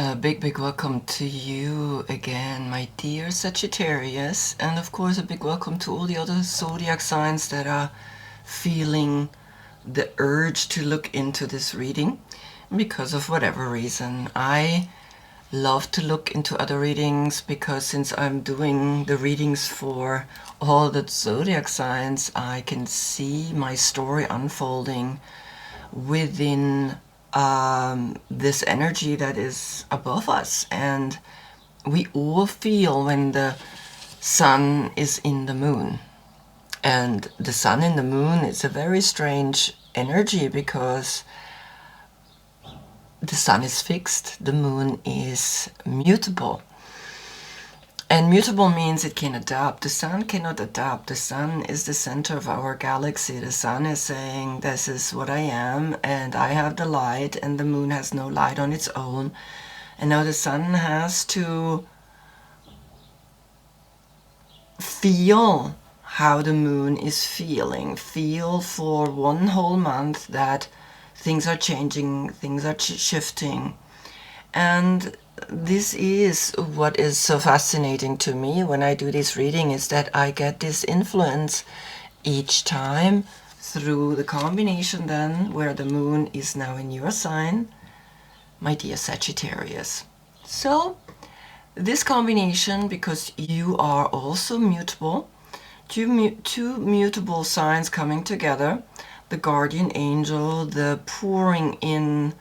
A big welcome to you again, my dear Sagittarius, and of course a big welcome to all the other zodiac signs that are feeling the urge to look into this reading because of whatever reason. I love to look into other readings because since I'm doing the readings for all the zodiac signs, I can see my story unfolding within this energy that is above us. And we all feel when the sun is in the moon. And the sun in the moon is a very strange energy because the sun is fixed, the moon is mutable. And mutable means it can adapt. The sun cannot adapt. The sun is the center of our galaxy. The sun is saying, this is what I am, and I have the light, and the moon has no light on its own. And now the sun has to feel how the moon is feeling. Feel for one whole month that things are changing, things are shifting. And this is what is so fascinating to me when I do this reading, is that I get this influence each time through the combination then where the moon is now in your sign, my dear Sagittarius. So this combination, because you are also mutable, two mutable signs coming together, the guardian angel, the pouring in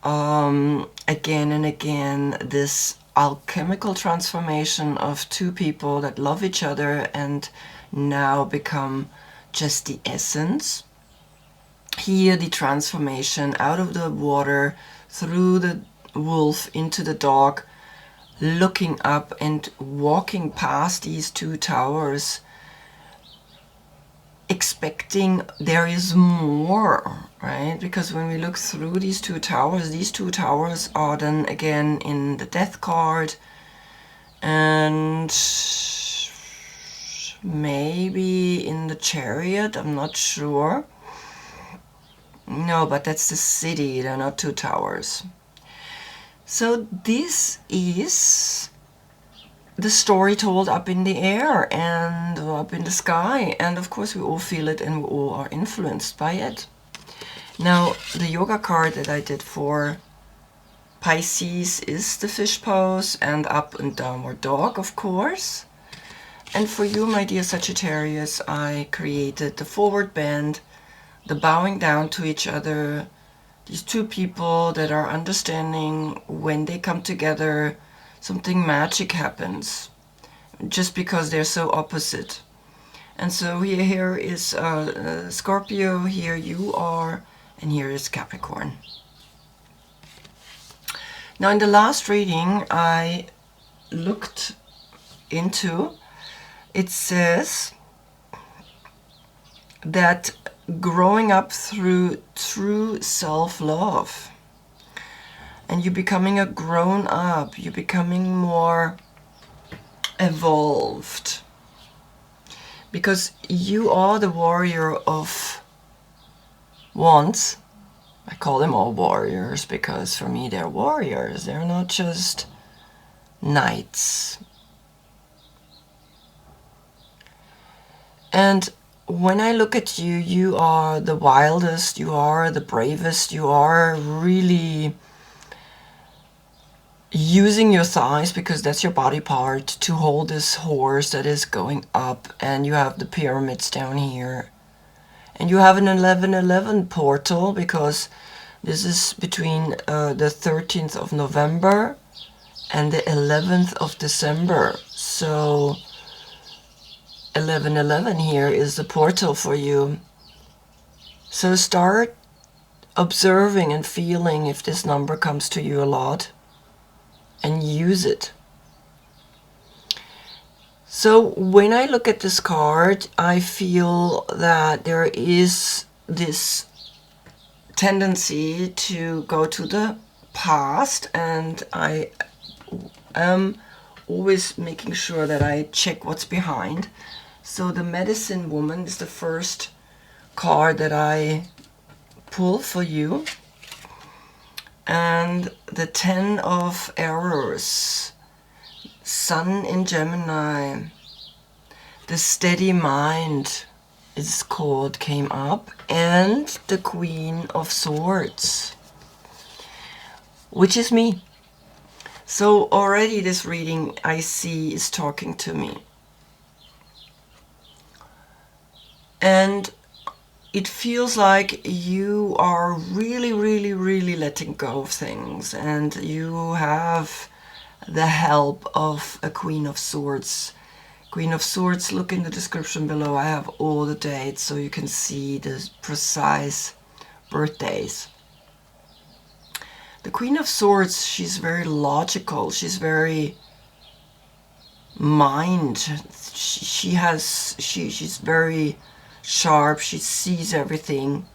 again and again, this alchemical transformation of two people that love each other and now become just the essence. Here the transformation out of the water, through the wolf into the dog, looking up and walking past these two towers, expecting there is more, right? Because when we look through these two towers are then again in the death card and maybe in the chariot, I'm not sure. No, but that's the city, they're not two towers. So this is the story told up in the air and up in the sky, and of course we all feel it and we all are influenced by it. Now the yoga card that I did for Pisces is the fish pose and up and downward dog, of course. And for you, my dear Sagittarius, I created the forward bend, the bowing down to each other, these two people that are understanding when they come together something magic happens just because they're so opposite. And so here is Scorpio, here you are, and here is Capricorn. Now in the last reading I looked into, it says that growing up through true self-love, and you're becoming a grown-up, you're becoming more evolved. Because you are the warrior of wands. I call them all warriors because for me they're warriors. They're not just knights. And when I look at you, you are the wildest, you are the bravest, you are really using your thighs, because that's your body part, to hold this horse that is going up, and you have the pyramids down here. And you have an 11/11 portal, because this is between the 13th of November and the 11th of December. So 11/11 here is the portal for you. So start observing and feeling if this number comes to you a lot, and use it. So when I look at this card, I feel that there is this tendency to go to the past, and I am always making sure that I check what's behind. So the Medicine Woman is the first card that I pull for you. and the 10 of arrows, Sun in Gemini, the steady mind is called, came up, and the Queen of Swords, which is me. So already this reading I see is talking to me. And it feels like you are really, really, really letting go of things, and you have the help of a Queen of Swords. Queen of Swords, look in the description below. I have all the dates so you can see the precise birthdays. The Queen of Swords, she's very logical. She's very she's very sharp. She sees everything.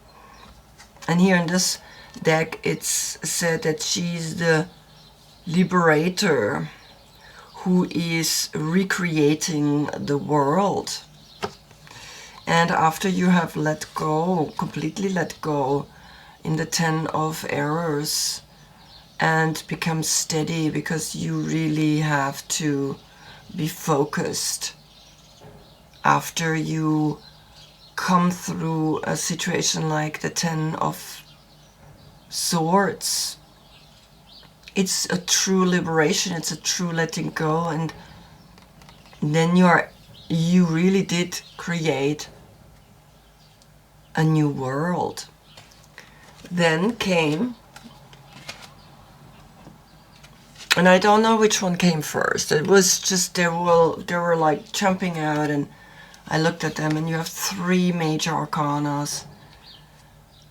And here in this deck, it's said that she's the liberator who is recreating the world. And after you have let go, completely let go in the 10 of arrows, and become steady, because you really have to be focused after you come through a situation like the 10 of Swords. It's a true liberation, it's a true letting go, and then you really did create a new world. Then came, and I don't know which one came first. It was just, they were like jumping out, and I looked at them, and you have 3 major arcanas,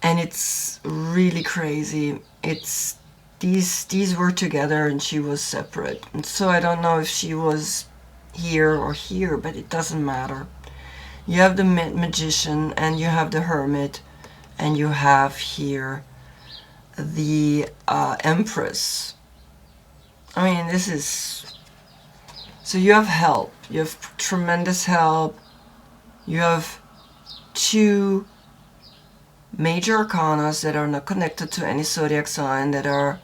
and it's really crazy. It's these were together and she was separate, and so I don't know if she was here or here, but it doesn't matter. You have the Magician, and you have the Hermit, and you have here the Empress. I mean, this is, so you have help, you have tremendous help. You have 2 major arcanas that are not connected to any zodiac sign, that are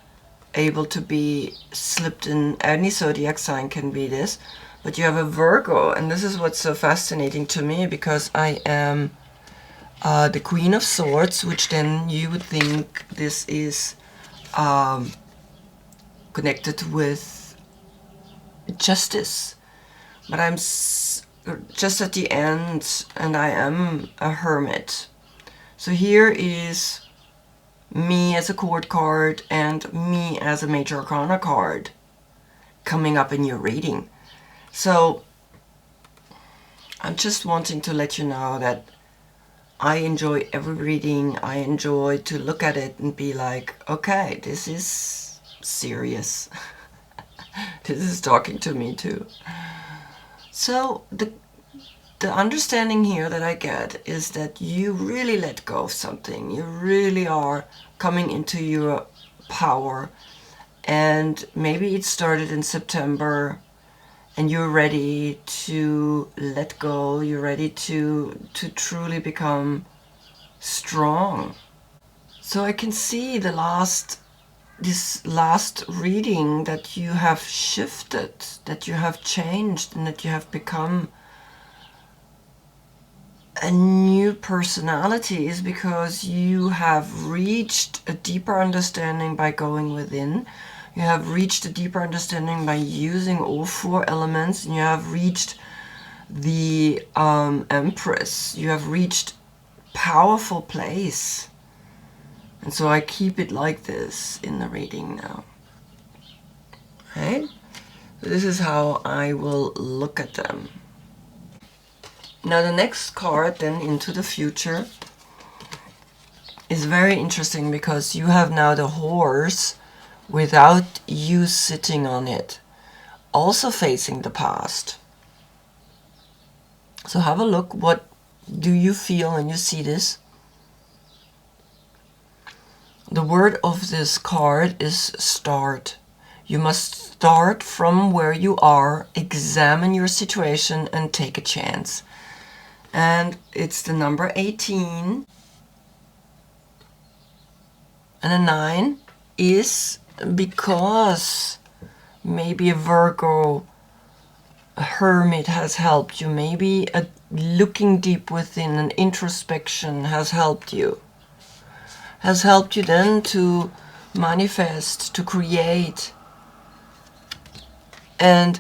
able to be slipped in. Any zodiac sign can be this, but you have a Virgo, and this is what's so fascinating to me, because I am the Queen of Swords, which then you would think this is connected with justice, but I'm just at the end, and I am a Hermit. So here is me as a court card and me as a major arcana card coming up in your reading. So I'm just wanting to let you know that I enjoy every reading. I enjoy to look at it and be like, okay, this is serious. This is talking to me too. So the understanding here that I get is that you really let go of something. You really are coming into your power, and maybe it started in September, and you're ready to let go. You're ready to truly become strong. So I can see this last reading that you have shifted, that you have changed, and that you have become a new personality, is because you have reached a deeper understanding by going within. You have reached a deeper understanding by using all 4 elements, and you have reached the Empress. You have reached powerful place. And so I keep it like this in the reading now. Right? This is how I will look at them. Now the next card, then, into the future, is very interesting, because you have now the horse without you sitting on it, also facing the past. So have a look. What do you feel when you see this? The word of this card is start. You must start from where you are, examine your situation, and take a chance. And it's the number 18 and a 9 is because maybe a Virgo, a hermit has helped you. Maybe a looking deep within, an introspection has helped you. Has helped you then to manifest, to create. And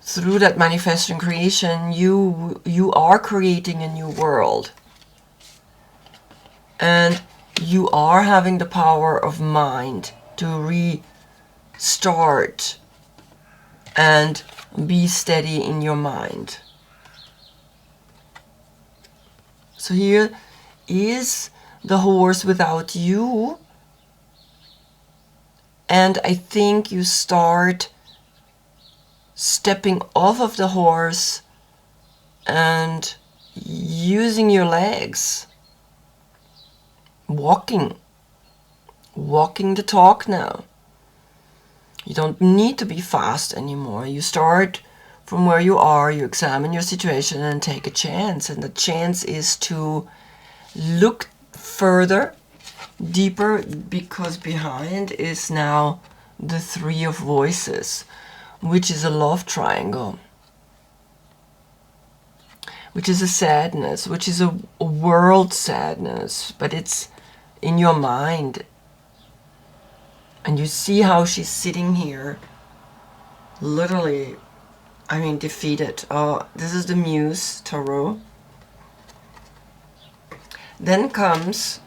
through that manifesting creation, you are creating a new world. And you are having the power of mind to restart and be steady in your mind. So here is the horse without you. And I think you start stepping off of the horse and using your legs. Walking the talk now. You don't need to be fast anymore. You start from where you are, you examine your situation and take a chance. And the chance is to look further, deeper, because behind is now the Three of Voices, which is a love triangle, which is a sadness, which is a world sadness, but it's in your mind. And you see how she's sitting here, literally, I mean, defeated. Oh, this is the Muse Tarot. Then comes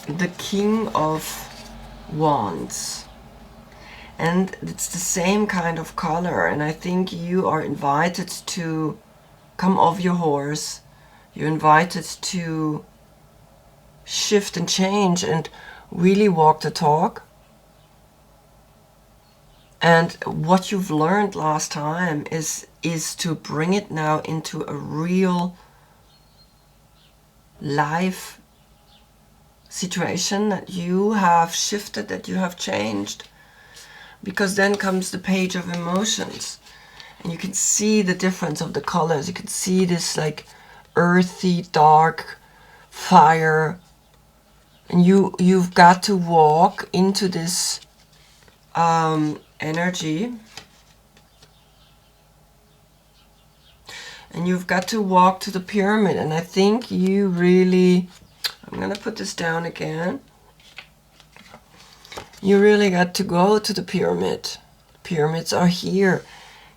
the King of Wands. And it's the same kind of color. And I think you are invited to come off your horse. You're invited to shift and change and really walk the talk. And what you've learned last time is to bring it now into a real life situation, that you have shifted, that you have changed. Because then comes the Page of Emotions. And you can see the difference of the colors. You can see this like earthy, dark, fire. And you've got to walk into this energy, and you've got to walk to the pyramid. And I think you really, I'm gonna put this down again, you really got to go to the pyramid. Pyramids are here.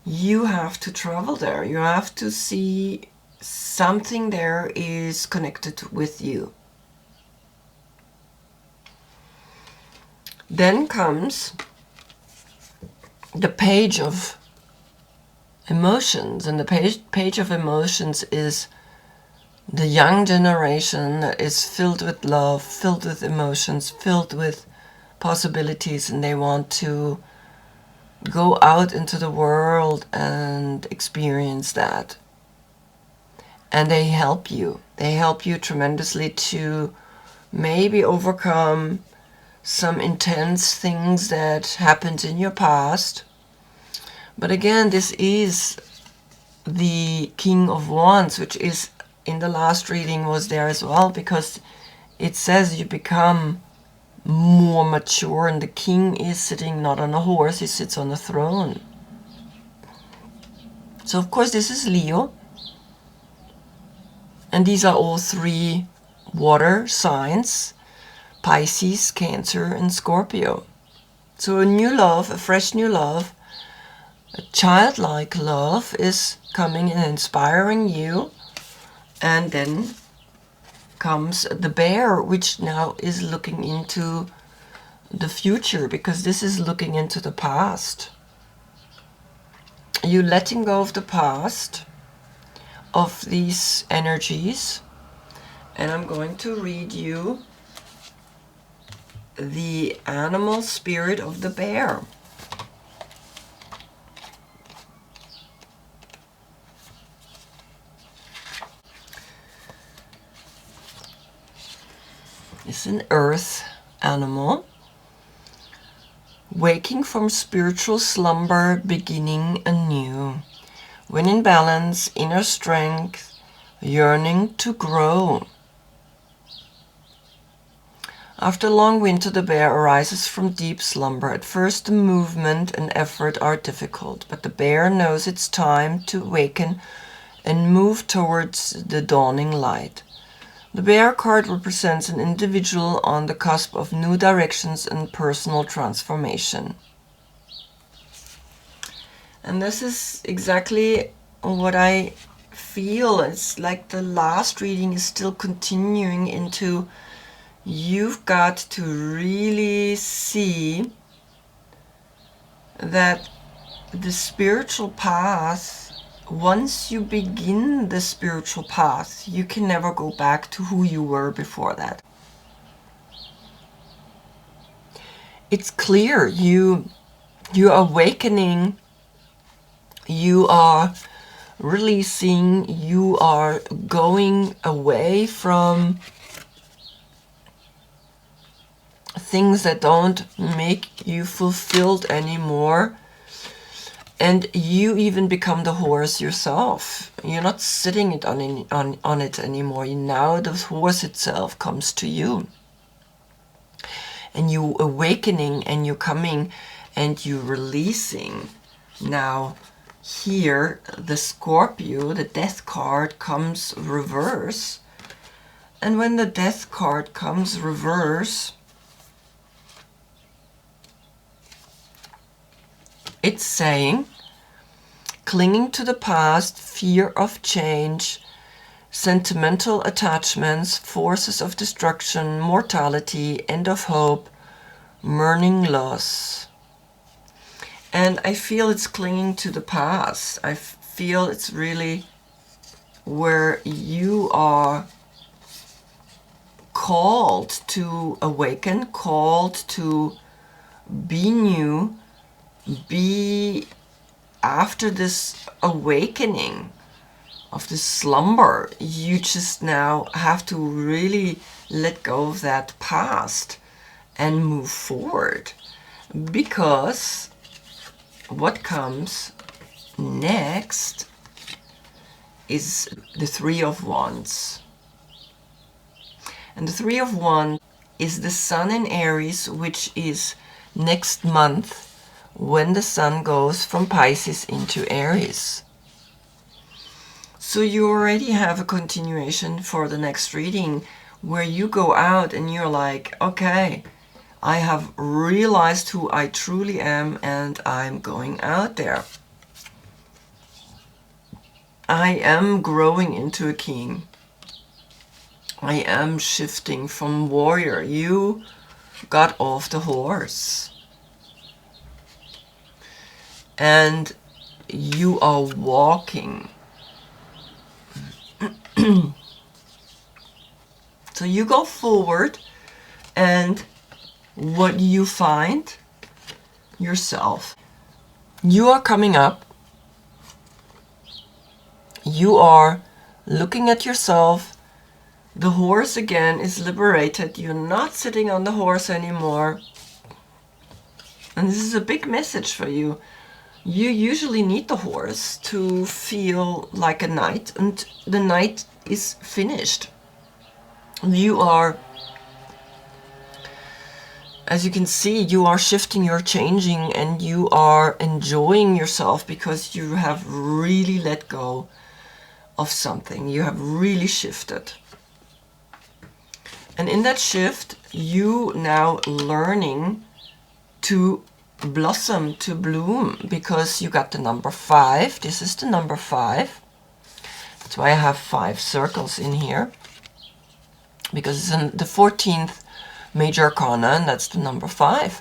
You have to travel there. You have to see something there is connected with you. Then comes the Page of Emotions, and the page of Emotions is the young generation that is filled with love, filled with emotions, filled with possibilities, and they want to go out into the world and experience that. And they help you. They help you tremendously to maybe overcome some intense things that happened in your past. But again, this is the King of Wands, which is in the last reading was there as well, because it says you become more mature, and the king is sitting not on a horse, he sits on a throne. So of course this is Leo, and these are all three water signs: Pisces, Cancer, and Scorpio. So a new love, a fresh new love, a childlike love is coming and inspiring you. And then comes the bear, which now is looking into the future, because this is looking into the past. You letting go of the past, of these energies. And I'm going to read you the animal spirit of the bear. It's an earth animal, waking from spiritual slumber, beginning anew. When in balance, inner strength, yearning to grow. After a long winter, the bear arises from deep slumber. At first, the movement and effort are difficult, but the bear knows it's time to awaken and move towards the dawning light. The bear card represents an individual on the cusp of new directions and personal transformation. And this is exactly what I feel. It's like the last reading is still continuing into, you've got to really see that the spiritual path, once you begin the spiritual path, you can never go back to who you were before that. It's clear you're awakening, you are releasing, you are going away from things that don't make you fulfilled anymore. And you even become the horse yourself. You're not sitting on it anymore. Now the horse itself comes to you. And you awakening, and you're coming, and you're releasing. Now here the Scorpio, the death card, comes reverse. And when the death card comes reverse, it's saying clinging to the past, fear of change, sentimental attachments, forces of destruction, mortality, end of hope, mourning loss. And I feel it's clinging to the past. I feel it's really where you are called to awaken, called to be new, be after this awakening of this slumber. You just now have to really let go of that past and move forward, because what comes next is the Three of Wands. And the Three of Wands is the Sun in Aries, which is next month, when the Sun goes from Pisces into Aries. So you already have a continuation for the next reading, where you go out and you're like, okay, I have realized who I truly am, and I'm going out there. I am growing into a king. I am shifting from warrior. You got off the horse. And you are walking. So you go forward, and what you find yourself, you are coming up, you are looking at yourself, the horse again is liberated, you're not sitting on the horse anymore. And this is a big message for you. You usually need the horse to feel like a knight, and the knight is finished. You are, as you can see, you are shifting, you're changing, and you are enjoying yourself because you have really let go of something. You have really shifted. And in that shift, you now learning to blossom, to bloom, because you got the number 5. This is the number 5. That's why I have 5 circles in here, because it's in the 14th major arcana, and that's the number 5.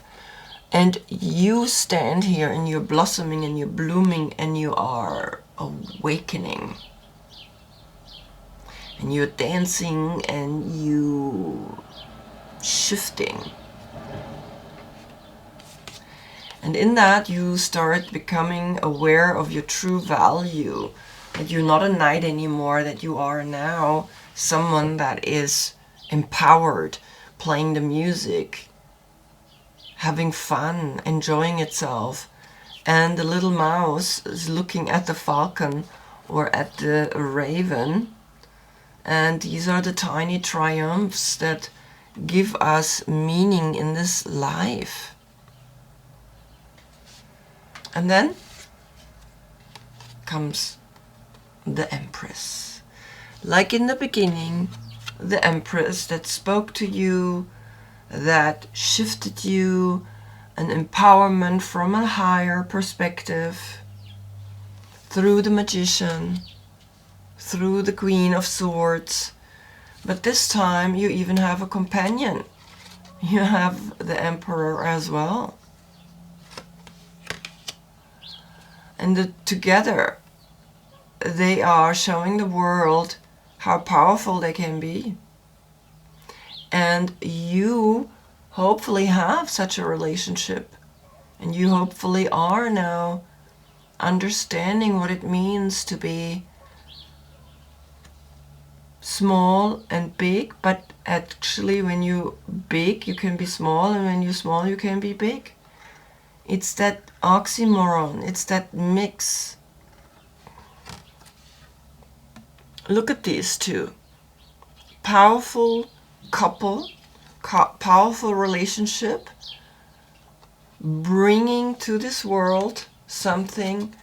And you stand here and you're blossoming and you're blooming and you are awakening. And you're dancing and you shifting. And in that you start becoming aware of your true value. That you're not a knight anymore, that you are now someone that is empowered, playing the music, having fun, enjoying itself. And the little mouse is looking at the falcon or at the raven. And these are the tiny triumphs that give us meaning in this life. And then comes the Empress. Like in the beginning, the Empress that spoke to you, that shifted you, an empowerment from a higher perspective, through the Magician, through the Queen of Swords. But this time you even have a companion. You have the Emperor as well. And together they are showing the world how powerful they can be. And you hopefully have such a relationship. And you hopefully are now understanding what it means to be small and big. But actually when you big, you can be small. And when you're small, you can be big. It's that oxymoron. It's that mix. Look at these two. Powerful couple, powerful relationship, bringing to this world something,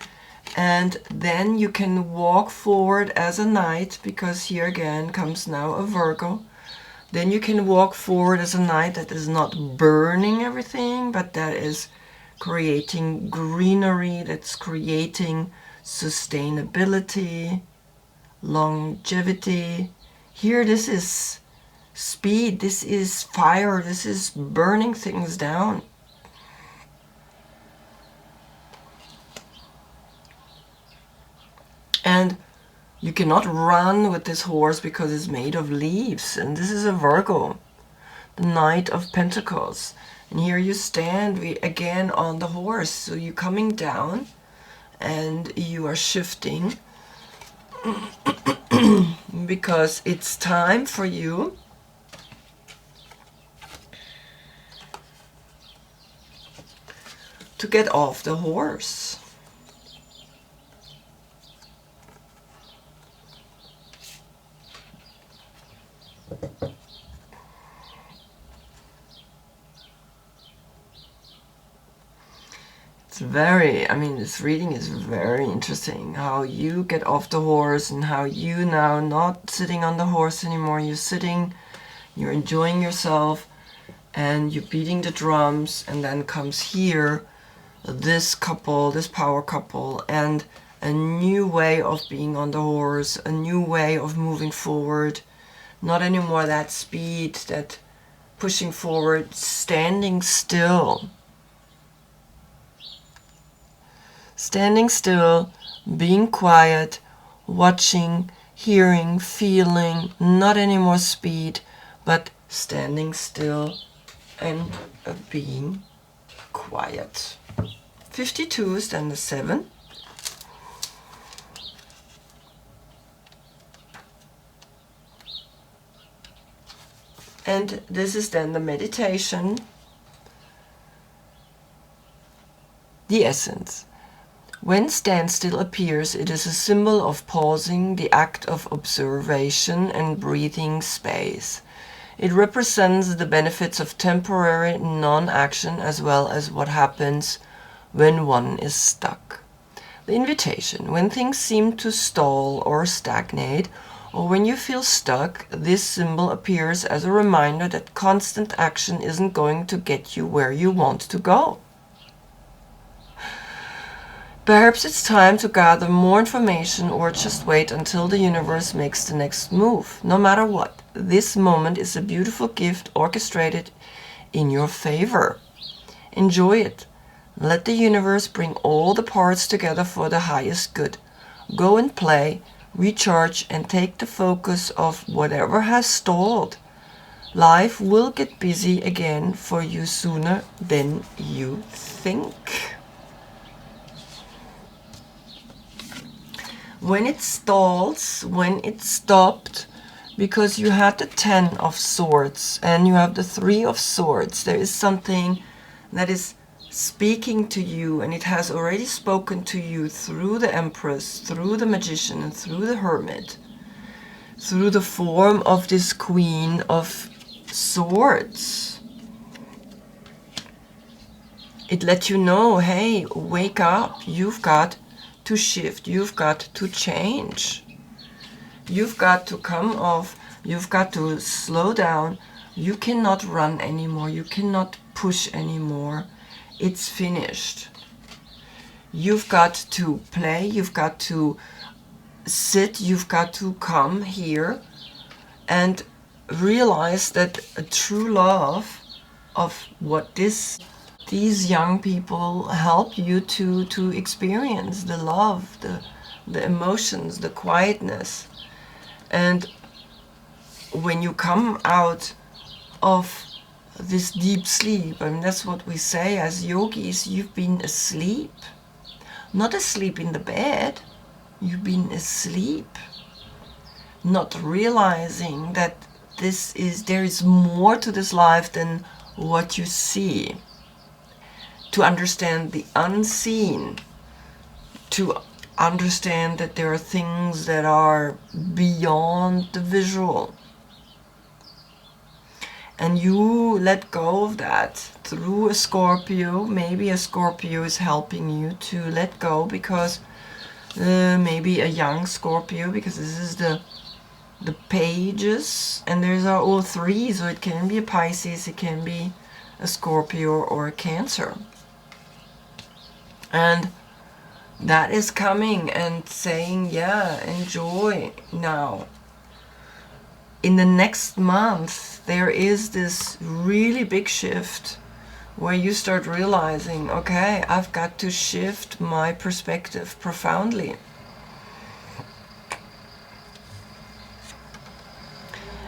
and then you can walk forward as a knight, because here again comes now a Virgo. Then you can walk forward as a knight that is not burning everything, but that is creating greenery, that's creating sustainability, longevity. Here this is speed, this is fire, this is burning things down. And you cannot run with this horse because it's made of leaves. And this is a Virgo, the Knight of Pentacles. And here you stand again on the horse. So you're coming down and you are shifting because it's time for you to get off the horse. It's this reading is very interesting. How you get off the horse and how you now not sitting on the horse anymore. You're sitting, you're enjoying yourself, and you're beating the drums. And then comes here this couple, this power couple, and a new way of being on the horse, a new way of moving forward. Not anymore that speed, that pushing forward, standing still. Standing still, being quiet, watching, hearing, feeling, not anymore speed, but standing still and being quiet. 52 is then the 7. And this is then the meditation, the essence. When standstill appears, it is a symbol of pausing, the act of observation and breathing space. It represents the benefits of temporary non-action as well as what happens when one is stuck. The invitation. When things seem to stall or stagnate, or when you feel stuck, this symbol appears as a reminder that constant action isn't going to get you where you want to go. Perhaps it's time to gather more information or just wait until the universe makes the next move. No matter what, this moment is a beautiful gift orchestrated in your favor. Enjoy it. Let the universe bring all the parts together for the highest good. Go and play, recharge, and take the focus off whatever has stalled. Life will get busy again for you sooner than you think. When it stalls, when it stopped, because you had the 10 of Swords and you have the 3 of Swords, there is something that is speaking to you, and it has already spoken to you through the Empress, through the Magician, and through the Hermit, through the form of this Queen of Swords. It let you know, hey, wake up. You've got to shift. You've got to change. You've got to come off. You've got to slow down. You cannot run anymore. You cannot push anymore. It's finished. You've got to play. You've got to sit. You've got to come here and realize that a true love of what these young people help you to experience, the love, the emotions, the quietness. And when you come out of this deep sleep, I mean, that's what we say as yogis, you've been asleep. Not asleep in the bed, you've been asleep. Not realizing that there is more to this life than what you see. To understand the unseen, to understand that there are things that are beyond the visual. And you let go of that through a Scorpio. Maybe a Scorpio is helping you to let go, because maybe a young Scorpio, because this is the pages, and there's all three, so it can be a Pisces, it can be a Scorpio or a Cancer. And that is coming and saying, yeah, enjoy now. In the next month, there is this really big shift where you start realizing, okay, I've got to shift my perspective profoundly.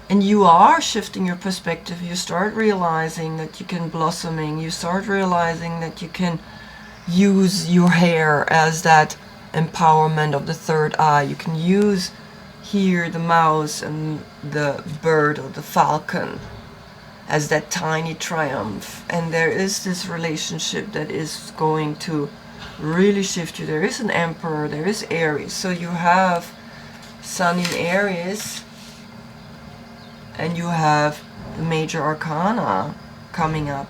And you are shifting your perspective. You start realizing that you can blossoming. You start realizing that you can use your hair as that empowerment of the third eye. You can use here the mouse and the bird or the falcon as that tiny triumph. And there is this relationship that is going to really shift you. There is an emperor, there is Aries. So you have Sun in Aries, and you have the major arcana coming up.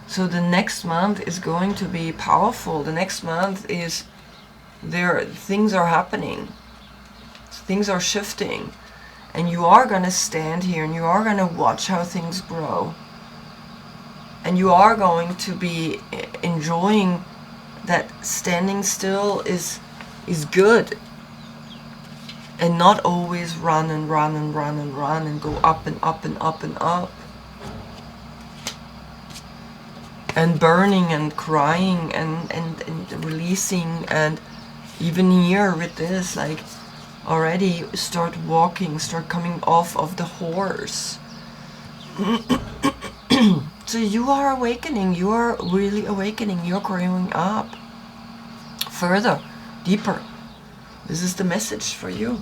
So the next month is going to be powerful. The next month is things are happening. Things are shifting. And you are going to stand here and you are going to watch how things grow. And you are going to be enjoying that standing still is good. And not always run and run and run and run and go up and up and up and up. And burning and crying and releasing. And even here with this, like, already start walking, start coming off of the horse. So you are awakening, you are really awakening, you're growing up further, deeper. This is the message for you.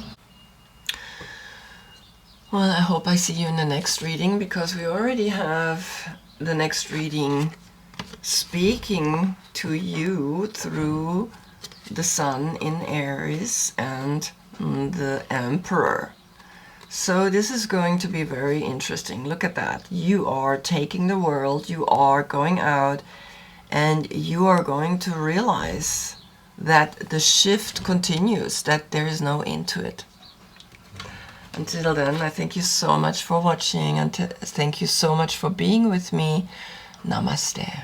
Well, I hope I see you in the next reading, because we already have the next reading speaking to you through the Sun in Aries and the Emperor. So this is going to be very interesting. Look at that. You are taking the world, you are going out, and you are going to realize that the shift continues, that there is no end to it. Until then, I thank you so much for watching, and thank you so much for being with me. Namaste.